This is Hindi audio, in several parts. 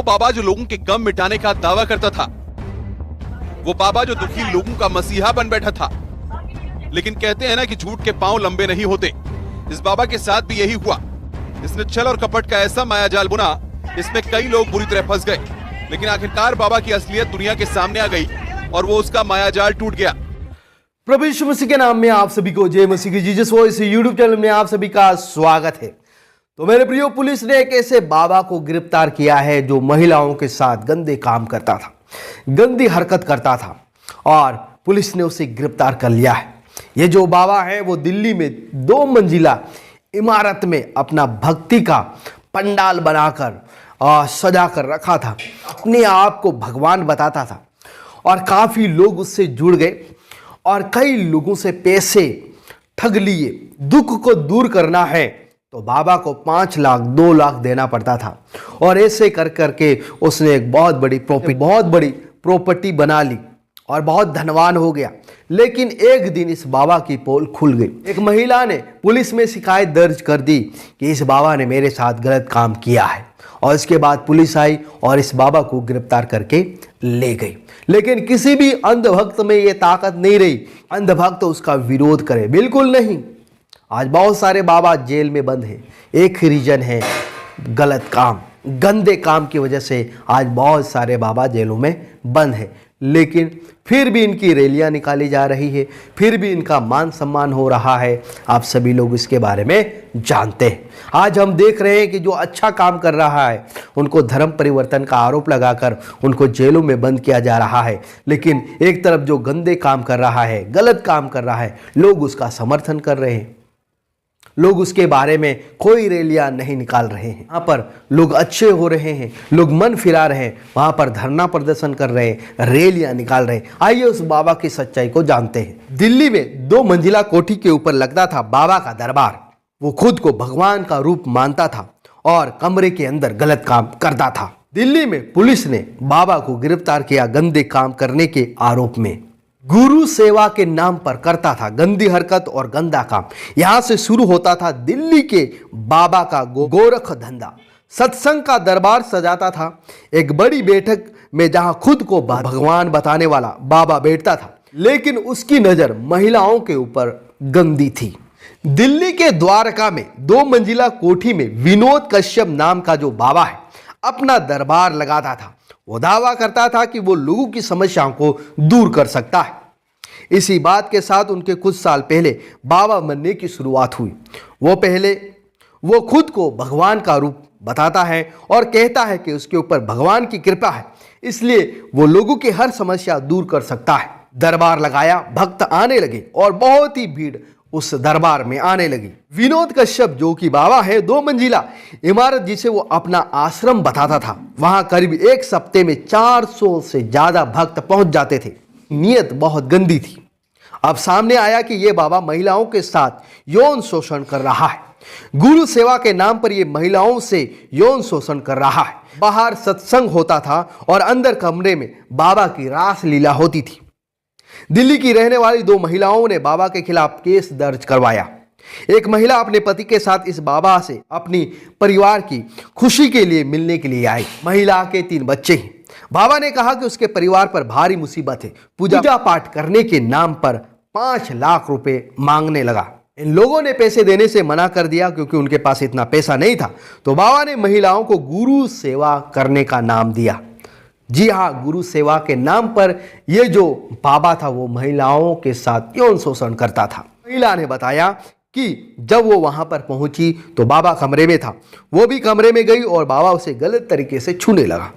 वो बाबा जो लोगों के गम मिटाने का दावा करता था, वो बाबा जो दुखी लोगों का मसीहा बन बैठा था। लेकिन कहते हैं ना कि झूठ के पांव लंबे नहीं होते। इस बाबा के साथ भी यही हुआ। इसने छल और कपट का ऐसा मायाजाल बुना, इसमें कई लोग बुरी तरह फंस गए। लेकिन आखिरकार बाबा की असलियत दुनिया के सामने आ गई और वो उसका मायाजाल टूट गया। प्रभु यीशु मसीह के नाम में आप सभी को जय मसीह की जीसस वॉइस यूट्यूब चैनल में आप सभी का स्वागत है। तो मेरे प्रियो, पुलिस ने एक ऐसे बाबा को गिरफ्तार किया है जो महिलाओं के साथ गंदे काम करता था, गंदी हरकत करता था और पुलिस ने उसे गिरफ्तार कर लिया है। ये जो बाबा है वो दिल्ली में 2 मंजिला इमारत में अपना भक्ति का पंडाल बनाकर और सजा कर रखा था। अपने आप को भगवान बताता था और काफ़ी लोग उससे जुड़ गए और कई लोगों से पैसे ठग लिए। दुख को दूर करना है तो बाबा को 5 लाख 2 लाख देना पड़ता था और ऐसे कर करके उसने एक बहुत बड़ी प्रॉपर्टी बना ली और बहुत धनवान हो गया। लेकिन एक दिन इस बाबा की पोल खुल गई। एक महिला ने पुलिस में शिकायत दर्ज कर दी कि इस बाबा ने मेरे साथ गलत काम किया है और इसके बाद पुलिस आई और इस बाबा को गिरफ्तार करके ले गई। लेकिन किसी भी अंधभक्त में ये ताकत नहीं रही अंधभक्त उसका विरोध करे, बिल्कुल नहीं। आज बहुत सारे बाबा जेल में बंद हैं। एक ही रीजन है, गलत काम, गंदे काम की वजह से आज बहुत सारे बाबा जेलों में बंद हैं। लेकिन फिर भी इनकी रैलियां निकाली जा रही है, फिर भी इनका मान सम्मान हो रहा है। आप सभी लोग इसके बारे में जानते हैं। आज हम देख रहे हैं कि जो अच्छा काम कर रहा है उनको धर्म परिवर्तन का आरोप लगाकर उनको जेलों में बंद किया जा रहा है। लेकिन एक तरफ जो गंदे काम कर रहा है, गलत काम कर रहा है, लोग उसका समर्थन कर रहे हैं। लोग उसके बारे में कोई रैलियां नहीं निकाल रहे हैं। वहाँ पर लोग अच्छे हो रहे हैं, लोग मन फिरा रहे हैं, वहाँ पर धरना प्रदर्शन कर रहे हैं, रैलियां निकाल रहे हैं। आइए उस बाबा की सच्चाई को जानते हैं। दिल्ली में 2 मंजिला कोठी के ऊपर लगता था बाबा का दरबार। वो खुद को भगवान का रूप मानता था और कमरे के अंदर गलत काम करता था। दिल्ली में पुलिस ने बाबा को गिरफ्तार किया गंदे काम करने के आरोप में। गुरु सेवा के नाम पर करता था गंदी हरकत और गंदा काम। यहां से शुरू होता था दिल्ली के बाबा का गोरख धंधा। सत्संग का दरबार सजाता था, एक बड़ी बैठक में जहां खुद को भगवान बताने वाला बाबा बैठता था। लेकिन उसकी नजर महिलाओं के ऊपर गंदी थी। दिल्ली के द्वारका में 2 मंजिला कोठी में विनोद कश्यप नाम का जो बाबा है अपना दरबार लगाता था। वो दावा करता था कि वो लोगों की समस्याओं को दूर कर सकता है। इसी बात के साथ उनके कुछ साल पहले बाबा बनने की शुरुआत हुई। वो खुद को भगवान का रूप बताता है और कहता है कि उसके ऊपर भगवान की कृपा है, इसलिए वो लोगों की हर समस्या दूर कर सकता है। दरबार लगाया, भक्त आने लगे और बहुत ही भीड़ उस दरबार में आने लगी। विनोद कश्यप जो कि बाबा है 2 मंजिला इमारत जिसे वो अपना आश्रम बताता था, वहां करीब 1 सप्ते में 400 से ज्यादा भक्त पहुंच जाते थे। नीयत बहुत गंदी थी। अब सामने आया कि ये बाबा महिलाओं के साथ यौन शोषण कर रहा है। गुरु सेवा के नाम पर ये महिलाओं से यौन शोषण कर रहा है। बाहर सत्संग होता था और अंदर कमरे में बाबा की रास लीला होती थी। दिल्ली की रहने वाली 2 महिलाओं ने बाबा के खिलाफ केस दर्ज करवाया। एक महिला अपने पति के साथ इस बाबा से अपनी परिवार की खुशी के लिए मिलने के लिए आई। महिला के 3 बच्चे हैं। बाबा ने कहा कि उसके परिवार पर भारी मुसीबत है। पूजा पाठ करने के नाम पर 5 लाख रुपए मांगने लगा। इन लोगों ने पैसे देने से मना कर दिया क्योंकि उनके पास इतना पैसा नहीं था। तो बाबा ने महिलाओं को गुरु सेवा करने का नाम दिया। जी हाँ, गुरु सेवा के नाम पर ये जो बाबा था वो महिलाओं के साथ यौन शोषण करता था। महिला ने बताया कि जब वो वहां पर पहुंची तो बाबा कमरे में था। वो भी कमरे में गई और बाबा उसे गलत तरीके से छूने लगा।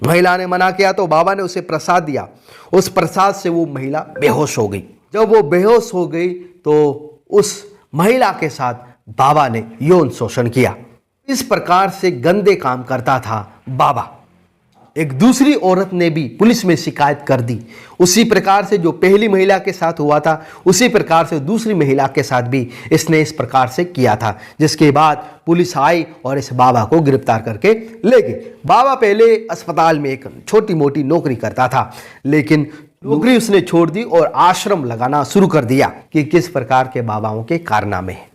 महिला ने मना किया तो बाबा ने उसे प्रसाद दिया। उस प्रसाद से वो महिला बेहोश हो गई। जब वो बेहोश हो गई तो उस महिला के साथ बाबा ने यौन शोषण किया। इस प्रकार से गंदे काम करता था बाबा। एक दूसरी औरत ने भी पुलिस में शिकायत कर दी। उसी प्रकार से जो पहली महिला के साथ हुआ था उसी प्रकार से दूसरी महिला के साथ भी इसने इस प्रकार से किया था, जिसके बाद पुलिस आई और इस बाबा को गिरफ्तार करके ले गई। बाबा पहले अस्पताल में एक छोटी मोटी नौकरी करता था, लेकिन नौकरी उसने छोड़ दी और आश्रम लगाना शुरू कर दिया कि किस प्रकार के बाबाओं के कारनामे हैं।